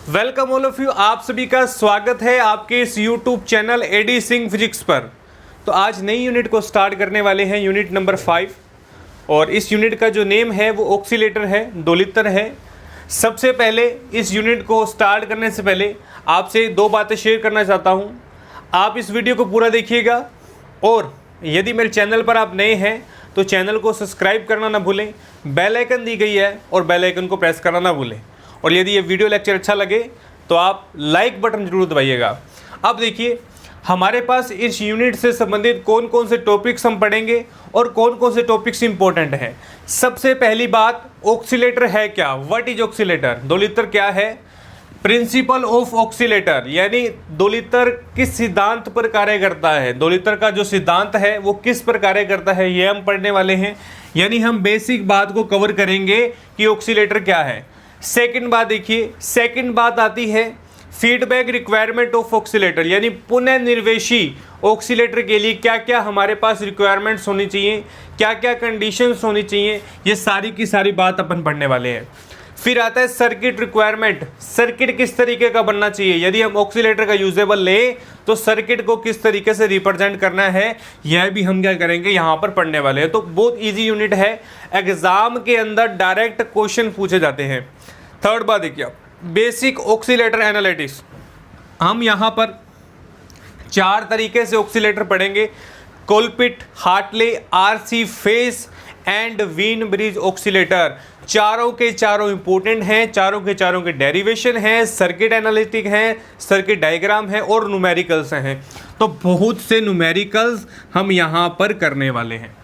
Welcome all of you, आप सभी का स्वागत है आपके इस YouTube channel A D Singh physics पर। तो आज नई यूनिट को स्टार्ट करने वाले हैं, यूनिट नंबर 5। और इस यूनिट का जो नेम है वो ऑक्सीलेटर है, दोलित्र है। सबसे पहले इस यूनिट को स्टार्ट करने से पहले आपसे दो बातें शेयर करना चाहता हूँ। आप इस वीडियो को पूरा देखिएगा और यदि मेरे चैनल पर आप नए हैं तो चैनल को सब्सक्राइब करना ना भूलें। बेल आइकन दी गई है और बेल आइकन को प्रेस करना ना भूलें। और यदि ये वीडियो लेक्चर अच्छा लगे तो आप लाइक बटन जरूर दबाइएगा। अब देखिए हमारे पास इस यूनिट से संबंधित कौन कौन से टॉपिक्स हम पढ़ेंगे और कौन कौन से टॉपिक्स इंपॉर्टेंट हैं। सबसे पहली बात, ऑक्सीलेटर है क्या, व्हाट इज ऑक्सीलेटर, दोलित्र क्या है। प्रिंसिपल ऑफ ऑक्सीलेटर यानी दोलित्र किस सिद्धांत पर कार्य करता है, दोलित्र का जो सिद्धांत है वो किस पर कार्य करता है, ये हम पढ़ने वाले हैं। यानी हम बेसिक बात को कवर करेंगे कि ऑक्सीलेटर क्या है। सेकंड बात देखिए, सेकंड बात आती है फीडबैक रिक्वायरमेंट ऑफ ऑक्सीलेटर, यानी पुनः निर्वेशी ऑक्सीलेटर के लिए क्या क्या हमारे पास रिक्वायरमेंट्स होनी चाहिए, क्या क्या कंडीशंस होनी चाहिए, ये सारी की सारी बात अपन पढ़ने वाले हैं। फिर आता है सर्किट रिक्वायरमेंट, सर्किट किस तरीके का बनना चाहिए, यदि हम ऑक्सीलेटर का यूजेबल ले तो सर्किट को किस तरीके से रिप्रेजेंट करना है, यह भी हम क्या करेंगे यहाँ पर पढ़ने वाले हैं। तो बहुत इजी यूनिट है, एग्जाम के अंदर डायरेक्ट क्वेश्चन पूछे जाते हैं। थर्ड बात देखिए, बेसिक ऑक्सीलेटर एनालिटिक्स, हम यहाँ पर 4 तरीके से ऑक्सीलेटर पढ़ेंगे। Colpitts, Hartley, RC phase and Wien bridge oscillator, चारों के चारों इंपॉर्टेंट हैं, चारों के डेरिवेशन हैं, सर्किट एनालिटिक हैं, सर्किट डायग्राम है और न्यूमेरिकल्स हैं। तो बहुत से न्यूमेरिकल्स हम यहाँ पर करने वाले हैं।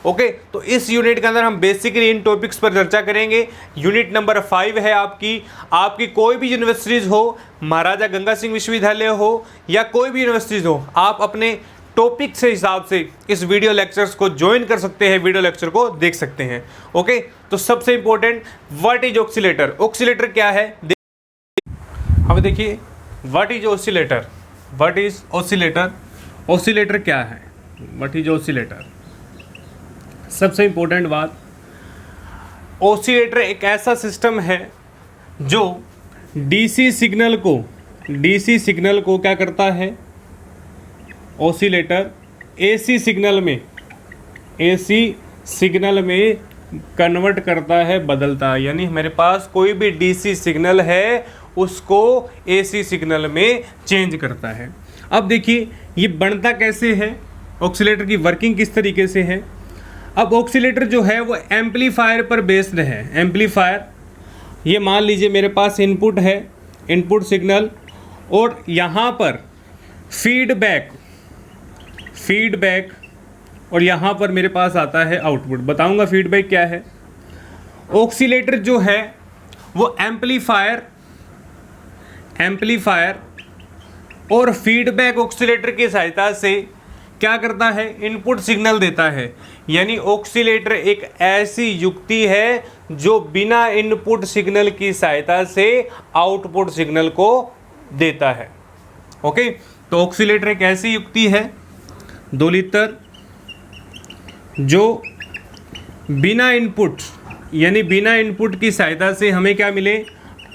ओके, तो इस यूनिट के अंदर हम बेसिकली इन टॉपिक्स पर चर्चा करेंगे। यूनिट नंबर 5 है आपकी कोई भी यूनिवर्सिटीज़ हो, महाराजा गंगा सिंह विश्वविद्यालय हो या कोई भी यूनिवर्सिटीज़ हो, आप अपने टॉपिक से हिसाब से इस वीडियो लेक्चर्स को ज्वाइन कर सकते हैं, वीडियो लेक्चर को देख सकते हैं। ओके, तो सबसे important, what is oscillator, oscillator क्या है। अब देखिए what is oscillator, what is oscillator, oscillator क्या है, व्हाट इज ऑक्सीलेटर। सबसे इंपॉर्टेंट बात, ऑक्सीलेटर एक ऐसा सिस्टम है जो डीसी सिग्नल को क्या करता है, ऑसिलेटर एसी सिग्नल में कन्वर्ट करता है, बदलता है। यानी मेरे पास कोई भी डीसी सिग्नल है उसको एसी सिग्नल में चेंज करता है। अब देखिए ये बनता कैसे है, ऑक्सीलेटर की वर्किंग किस तरीके से है। अब ऑक्सीलेटर जो है वो एम्पलीफायर पर बेस्ड है। एम्पलीफायर, ये मान लीजिए मेरे पास इनपुट है, इनपुट सिग्नल, और यहाँ पर फीडबैक और यहाँ पर मेरे पास आता है आउटपुट। बताऊंगा फीडबैक क्या है। ऑक्सीलेटर जो है वो एम्पलीफायर और फीडबैक ऑक्सीलेटर की सहायता से क्या करता है, इनपुट सिग्नल देता है। यानी ऑक्सीलेटर एक ऐसी युक्ति है जो बिना इनपुट सिग्नल की सहायता से आउटपुट सिग्नल को देता है। ओके, तो ऑक्सीलेटर एक ऐसी युक्ति है, दोलित्र, जो बिना इनपुट की सहायता से हमें क्या मिले,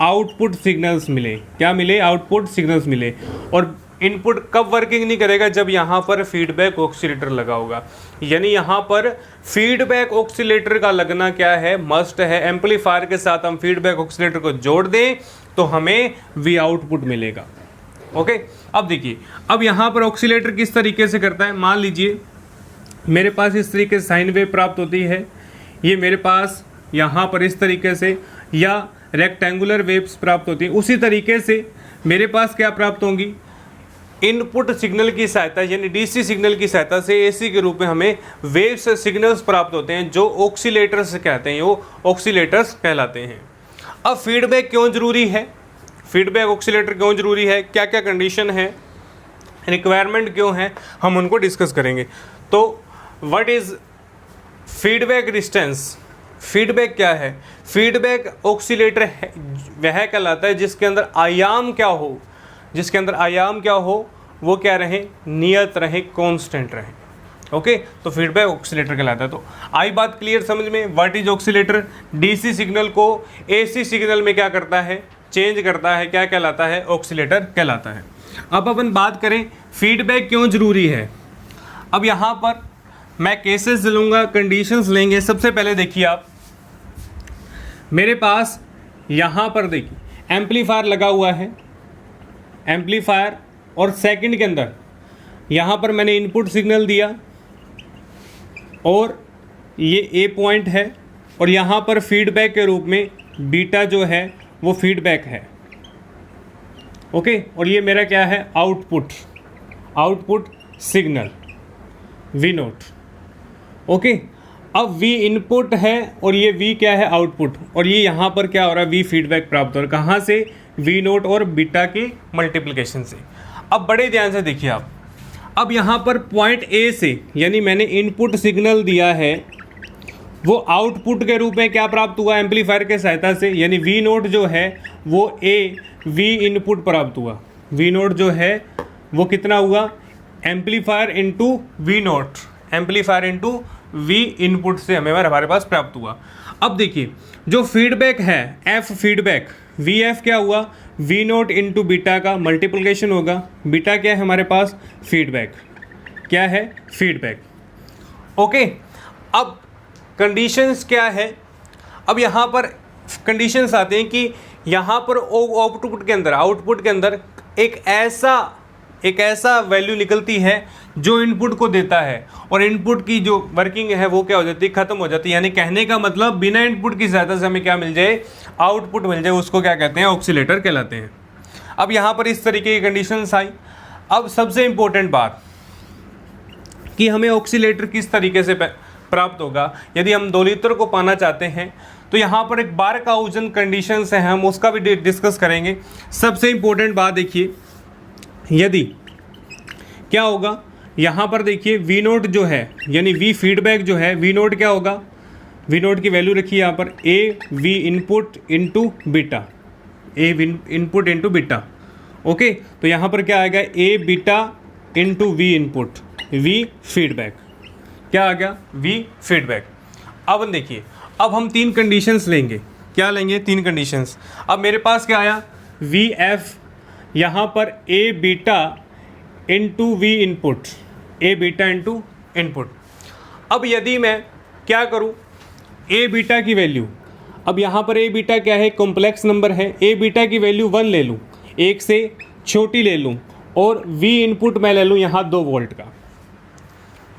आउटपुट सिग्नल्स मिले। क्या मिले, आउटपुट सिग्नल्स मिले। और इनपुट कब वर्किंग नहीं करेगा, जब यहाँ पर फीडबैक ऑक्सीलेटर लगा होगा। यानी यहाँ पर फीडबैक ऑक्सीलेटर का लगना क्या है, मस्ट है। एम्पलीफायर के साथ हम फीडबैक ऑक्सीलेटर को जोड़ दें तो हमें वी आउटपुट मिलेगा। ओके, अब देखिए, अब यहाँ पर ऑक्सीलेटर किस तरीके से करता है। मान लीजिए मेरे पास इस तरीके से साइन वेव प्राप्त होती है, ये मेरे पास यहाँ पर इस तरीके से, या रेक्टेंगुलर वेव्स प्राप्त होती है। उसी तरीके से मेरे पास क्या प्राप्त होंगी, इनपुट सिग्नल की सहायता यानी डीसी सिग्नल की सहायता से एसी के रूप में हमें वेव्स सिग्नल्स प्राप्त होते हैं, जो ऑक्सीलेटर्स कहते हैं, वो ऑक्सीलेटर्स कहलाते हैं। अब फीडबैक क्यों जरूरी है, फीडबैक ऑक्सीलेटर क्यों जरूरी है, क्या क्या कंडीशन है, रिक्वायरमेंट क्यों है, हम उनको डिस्कस करेंगे। तो what is feedback resistance, feedback क्या है। फीडबैक ऑक्सीलेटर वह कहलाता है जिसके अंदर आयाम क्या हो, वो क्या रहे, नियत रहे, कांस्टेंट रहे। ओके, तो फीडबैक ऑक्सीलेटर कहलाता है। तो आई बात क्लियर समझ में, what is oscillator, DC signal को एसी सिग्नल में क्या करता है, चेंज करता है क्या कहलाता है, ऑक्सीलेटर कहलाता है। अब अपन बात करें फीडबैक क्यों ज़रूरी है। अब यहाँ पर मैं केसेस लूँगा, कंडीशंस लेंगे। सबसे पहले देखिए आप, मेरे पास यहाँ पर देखिए एम्पलीफायर लगा हुआ है, एम्पलीफायर, और सेकंड के अंदर यहाँ पर मैंने इनपुट सिग्नल दिया और ये ए पॉइंट है, और यहाँ पर फीडबैक के रूप में बीटा जो है वो फीडबैक है, ओके। और ये मेरा क्या है, output signal V naught, okay. अब वी इनपुट है और ये वी क्या है, आउटपुट, और ये यहाँ पर क्या हो रहा है, वी फीडबैक प्राप्त हो रहा है। कहाँ से, वी नोट और बीटा के मल्टीप्लिकेशन से। अब बड़े ध्यान से देखिए आप, अब यहाँ पर पॉइंट ए से, यानी मैंने इनपुट सिग्नल दिया है, वो आउटपुट के रूप में क्या प्राप्त हुआ, एम्पलीफायर के सहायता से, यानी वी नोट जो है वो ए वी इनपुट प्राप्त हुआ। वी नोट जो है वो कितना हुआ, amplifier into V naught, amplifier into V input से हमारे पास प्राप्त हुआ। अब देखिए जो फीडबैक है, एफ फीडबैक, वी एफ क्या हुआ, वी नोट इंटू बीटा का मल्टीप्लिकेशन होगा। बीटा क्या है हमारे पास, फीडबैक, क्या है, फीडबैक, ओके। अब कंडीशंस क्या है, अब यहाँ पर कंडीशंस आते हैं कि यहाँ पर आउटपुट के अंदर एक ऐसा वैल्यू निकलती है जो इनपुट को देता है, और इनपुट की जो वर्किंग है वो क्या हो जाती है, ख़त्म हो जाती है। यानी कहने का मतलब बिना इनपुट की सहायता से हमें क्या मिल जाए, आउटपुट मिल जाए, उसको क्या कहते हैं, ऑक्सीलेटर कहलाते हैं। अब यहाँ पर इस तरीके की कंडीशंस आई। अब सबसे इम्पोर्टेंट बात कि हमें ऑक्सीलेटर किस तरीके से प्राप्त होगा। यदि हम 2 लीटर को पाना चाहते हैं तो यहाँ पर एक बार्कहाउज़न कंडीशंस है, हम उसका भी डिस्कस करेंगे। सबसे इम्पोर्टेंट बात देखिए, यदि क्या होगा, यहाँ पर देखिए वी नोट जो है, यानी वी फीडबैक जो है, वी नोट क्या होगा, वी नोट की वैल्यू रखिए यहाँ पर A V input into beta, A input into beta, okay. तो यहाँ पर क्या आएगा, A beta into V input, V feedback, क्या आ गया, वी फीडबैक। अब देखिए, अब हम 3 कंडीशंस लेंगे। क्या लेंगे, 3 कंडीशंस। अब मेरे पास क्या आया, वी एफ, यहाँ पर ए बीटा इंटू वी इनपुट, ए बीटा इंटू इनपुट। अब यदि मैं क्या करूँ, ए बीटा की वैल्यू, अब यहाँ पर ए बीटा क्या है, कॉम्प्लेक्स नंबर है, ए बीटा की वैल्यू 1 ले लूँ, 1 से छोटी ले लूँ, और वी इनपुट मैं ले लूँ यहाँ 2 वोल्ट का,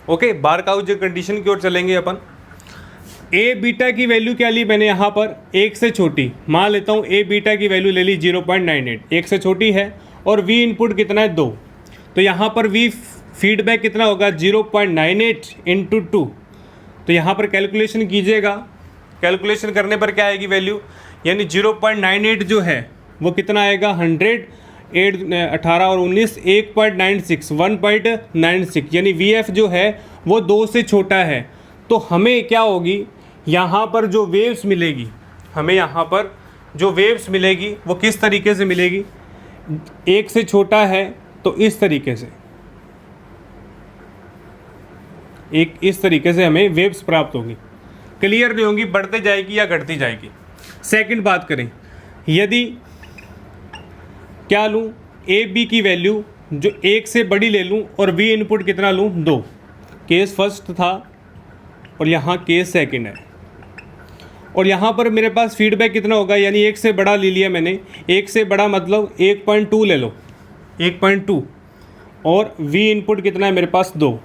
ओके। बार्कहाउज़न कंडीशन की ओर चलेंगे अपन। ए बीटा की वैल्यू क्या ली मैंने यहाँ पर, 1 से छोटी, मान लेता हूँ ए बीटा की वैल्यू ले ली 0.98, 1 से छोटी है, और वी इनपुट कितना है, 2। तो यहाँ पर वी फीडबैक कितना होगा, 0.98 इंटू 2। तो यहाँ पर कैलकुलेशन कीजिएगा, कैलकुलेशन करने पर क्या आएगी वैल्यू, यानी 0.98 जो है वो कितना आएगा, 100, 18 और 19, 1.96, यानी वी एफ जो है वो 2 से छोटा है। तो हमें क्या होगी, यहाँ पर जो वेव्स मिलेगी, हमें यहाँ पर जो वेव्स मिलेगी वो किस तरीके से मिलेगी, 1 से छोटा है तो इस तरीके से, इस तरीके से हमें वेव्स प्राप्त होगी। क्लियर नहीं होंगी, बढ़ते जाएगी या घटती जाएगी। सेकंड बात करें, यदि क्या लूँ, ए बी की वैल्यू जो 1 से बड़ी ले लूँ और वी इनपुट कितना लूँ, 2। केस फर्स्ट था और यहाँ केस सेकंड है, और यहाँ पर मेरे पास फीडबैक कितना होगा, यानी 1 से बड़ा ले लिया मैंने, 1 से बड़ा मतलब 1.2 ले लो, 1.2, और वी इनपुट कितना है मेरे पास, 2।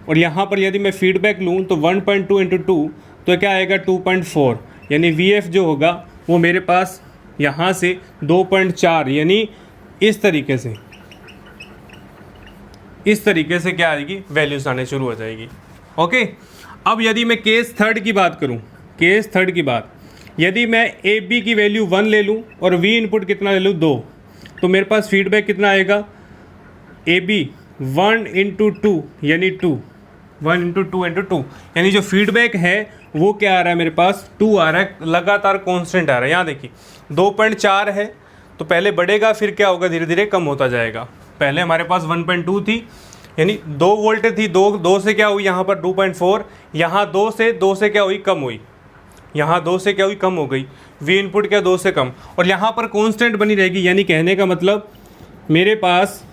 और यहाँ पर यदि मैं फीडबैक लूँ तो 1.2 इंटू 2 तो क्या आएगा, 2.4, यानी वी एफ जो होगा वो मेरे पास यहाँ से 2.4, यानी इस तरीके से क्या आएगी, वैल्यूज आने शुरू हो जाएगी, ओके। अब यदि मैं केस थर्ड की बात करूं, यदि मैं ए बी की वैल्यू 1 ले लूं और वी इनपुट कितना ले लूं, 2, तो मेरे पास फीडबैक कितना आएगा, ए बी 1 इंटू 2 यानी 2, 1 इंटू 2 इंटू 2, यानी जो फीडबैक है वो क्या आ रहा है मेरे पास, 2 आ रहा है, लगातार कांस्टेंट आ रहा है। यहाँ देखिए 2.4 है तो पहले बढ़ेगा, फिर क्या होगा, धीरे धीरे कम होता जाएगा। पहले हमारे पास 1.2 थी, यानी 2 वोल्ट थी, 2 से क्या हुई यहाँ पर 2.4, यहाँ 2 से क्या हुई, कम हुई, यहाँ 2 से क्या हुई, कम हो गई, वी इनपुट क्या 2 से कम, और यहाँ पर कांस्टेंट बनी रहेगी। यानी कहने का मतलब मेरे पास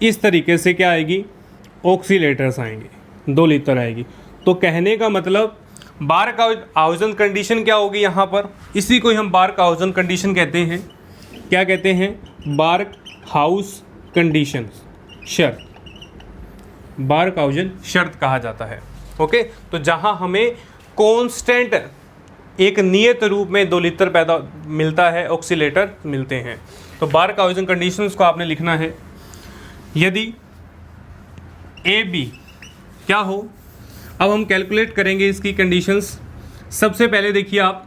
इस तरीके से क्या आएगी, ऑक्सीलेटर्स आएंगे, 2 लीटर आएगी। तो कहने का मतलब बार्कहाउज़न कंडीशन क्या होगी यहाँ पर, इसी को हम बार्कहाउज़न कंडीशन कहते हैं। क्या कहते हैं, बार्कहाउज़ कंडीशन, शर्त, बार्कहाउज़न शर्त कहा जाता है। ओके, तो जहाँ हमें कांस्टेंट एक नियत रूप में 2 लीटर पैदा मिलता है, ऑक्सीलेटर मिलते हैं। तो बार्कहाउज़न कंडीशंस को आपने लिखना है। यदि ए बी क्या हो, अब हम कैलकुलेट करेंगे इसकी कंडीशंस। सबसे पहले देखिए आप,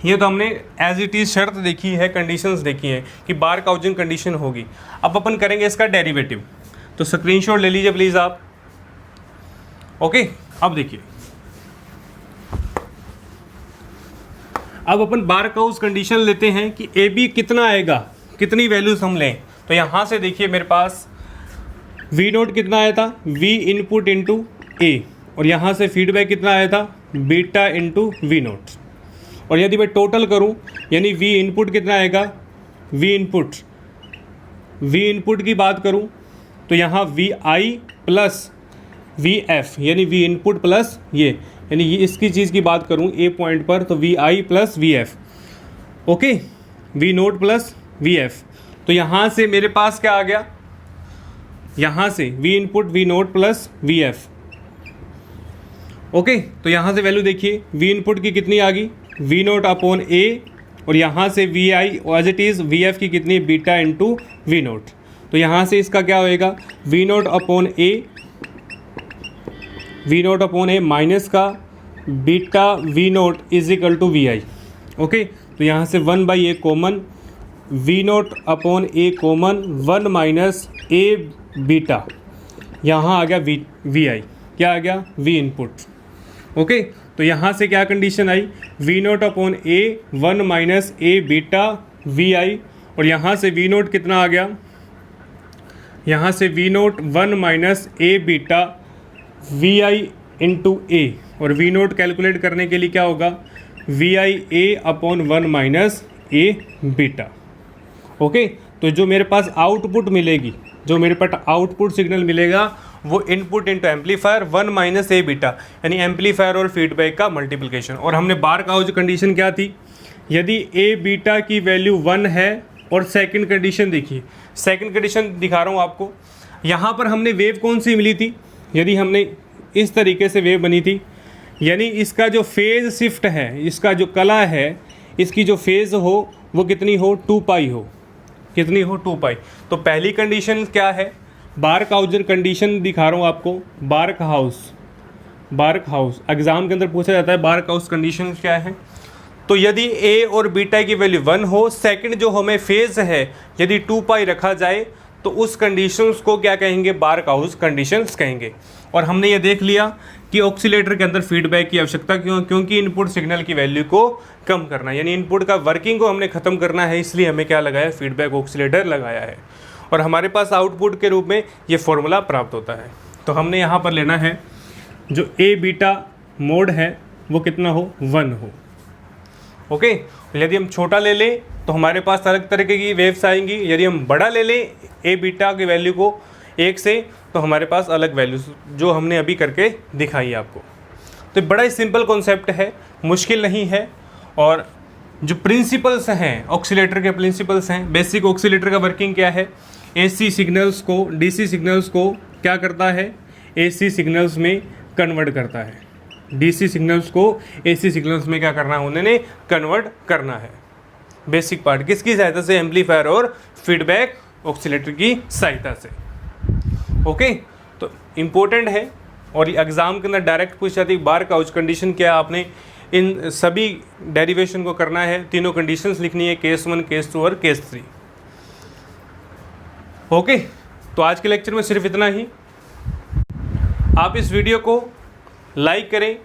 ये तो हमने एज इट इज़ शर्त देखी है, कंडीशंस देखी हैं कि बार्कहाउज़न कंडीशन होगी। अब अपन करेंगे इसका डेरिवेटिव, तो स्क्रीनशॉट ले लीजिए प्लीज़ आप। ओके, अब देखिए, अब अपन बार्कहाउज़ कंडीशन लेते हैं कि ए बी कितना आएगा, कितनी वैल्यूज हम लें। तो यहाँ से देखिए मेरे पास वी नोट कितना आया था, वी इनपुट इंटू ए, और यहाँ से फीडबैक कितना आया था, बीटा इंटू वी नोट। और यदि मैं टोटल करूँ, यानी वी इनपुट कितना आएगा, वी इनपुट की बात करूँ तो यहाँ V I plus V F, यानी वी इनपुट प्लस ये, यानी ये इसकी चीज़ की बात करूँ ए पॉइंट पर, तो V I plus V F. Okay, V note plus V F. तो यहाँ से मेरे पास क्या आ गया, यहाँ से V input V note plus V F. Okay, तो यहाँ से वैल्यू देखिए, वी इनपुट की कितनी आ गई, वी नोट अपॉन ए, और यहाँ से V I as it is V F की कितनी, बीटा इंटू वी नोट। तो यहाँ से इसका क्या होएगा, V naught upon A minus का beta V naught is equal to V I. Okay, तो यहाँ से 1/a common, V naught upon A common, 1 minus A beta, यहाँ आ गया वी आई, क्या आ गया, वी इनपुट। ओके, तो यहाँ से क्या कंडीशन आई, V naught upon A 1 minus A beta V I, और यहाँ से वी नोट कितना आ गया, यहाँ से V naught 1 minus A beta V I into A, और वी नोट कैलकुलेट करने के लिए क्या होगा, V I A upon 1 minus A beta. Okay, तो जो मेरे पास आउटपुट मिलेगी, जो मेरे पास आउटपुट सिग्नल मिलेगा वो input into amplifier 1 minus A beta, यानी एम्पलीफायर और फीडबैक का मल्टीप्लिकेशन। और हमने बार्कहाउज़ कंडीशन क्या थी, यदि ए बीटा की वैल्यू 1 है, और सेकंड कंडीशन देखिए, सेकंड कंडीशन दिखा रहा हूँ आपको, यहाँ पर हमने वेव कौन सी मिली थी, यदि हमने इस तरीके से वेव बनी थी, यानी इसका जो फेज़ शिफ्ट है, इसका जो कला है, इसकी जो फेज़ हो वो कितनी हो, 2 पाई हो, कितनी हो, 2 पाई। तो पहली कंडीशन क्या है, बार्कहाउज़न कंडीशन दिखा रहा हूँ आपको, बार्कहाउज़ एग्जाम के अंदर पूछा जाता है बार्कहाउज़ कंडीशन क्या है। तो यदि ए और बीटा की वैल्यू 1 हो, सेकंड जो हमें फेज़ है यदि 2 पाई रखा जाए, तो उस कंडीशंस को क्या कहेंगे, बार्कहाउज़ कंडीशंस कहेंगे। और हमने ये देख लिया कि ऑक्सीलेटर के अंदर फीडबैक की आवश्यकता क्यों, क्योंकि इनपुट सिग्नल की वैल्यू को कम करना, यानी इनपुट का वर्किंग को हमने ख़त्म करना है, इसलिए हमें क्या लगाया, फीडबैक ऑक्सीलेटर लगाया है। और हमारे पास आउटपुट के रूप में ये फॉर्मूला प्राप्त होता है। तो हमने यहाँ पर लेना है जो ए बीटा मोड है वो कितना हो, 1 हो। ओके, यदि हम छोटा ले लें तो हमारे पास अलग तरीके की वेव्स आएंगी, यदि हम बड़ा ले लें ए बीटा की वैल्यू को 1 से, तो हमारे पास अलग वैल्यूज जो हमने अभी करके दिखाई आपको। तो बड़ा ही सिंपल कॉन्सेप्ट है, मुश्किल नहीं है। और जो प्रिंसिपल्स हैं ऑक्सीलेटर के, प्रिंसिपल्स हैं, बेसिक ऑक्सीलेटर का वर्किंग क्या है, एसी सिग्नल्स को डीसी सिग्नल्स को क्या करता है, एसी सिग्नल्स में कन्वर्ट करता है, डीसी सिग्नल्स को एसी सिग्नल्स में क्या करना है, उन्होंने कन्वर्ट करना है। बेसिक पार्ट किसकी सहायता से, एम्पलीफायर और फीडबैक ऑक्सीलेटर की सहायता से। ओके, तो इम्पोर्टेंट है और एग्जाम के अंदर डायरेक्ट पूछ जाती है बार्कहाउज़ कंडीशन क्या, आपने इन सभी डेरिवेशन को करना है, तीनों कंडीशंस लिखनी है, केस 1, केस 2 और केस 3। ओके, तो आज के लेक्चर में सिर्फ इतना ही। आप इस वीडियो को लाइक करें,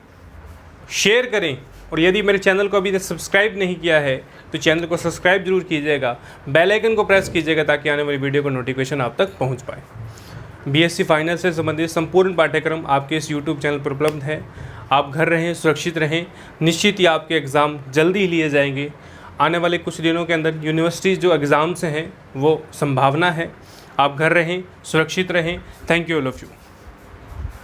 शेयर करें, और यदि मेरे चैनल को अभी तक सब्सक्राइब नहीं किया है तो चैनल को सब्सक्राइब जरूर कीजिएगा, बेल आइकन को प्रेस कीजिएगा ताकि आने वाली वीडियो को नोटिफिकेशन आप तक पहुंच पाए। बीएससी फाइनल से संबंधित संपूर्ण पाठ्यक्रम आपके इस यूट्यूब चैनल पर उपलब्ध है। आप घर रहें, सुरक्षित रहें, निश्चित ही आपके एग्ज़ाम जल्दी ही लिए जाएंगे। आने वाले कुछ दिनों के अंदर यूनिवर्सिटीज़ जो एग्ज़ाम्स हैं वो संभावना है। आप घर रहें, सुरक्षित रहें। Thank you all of you.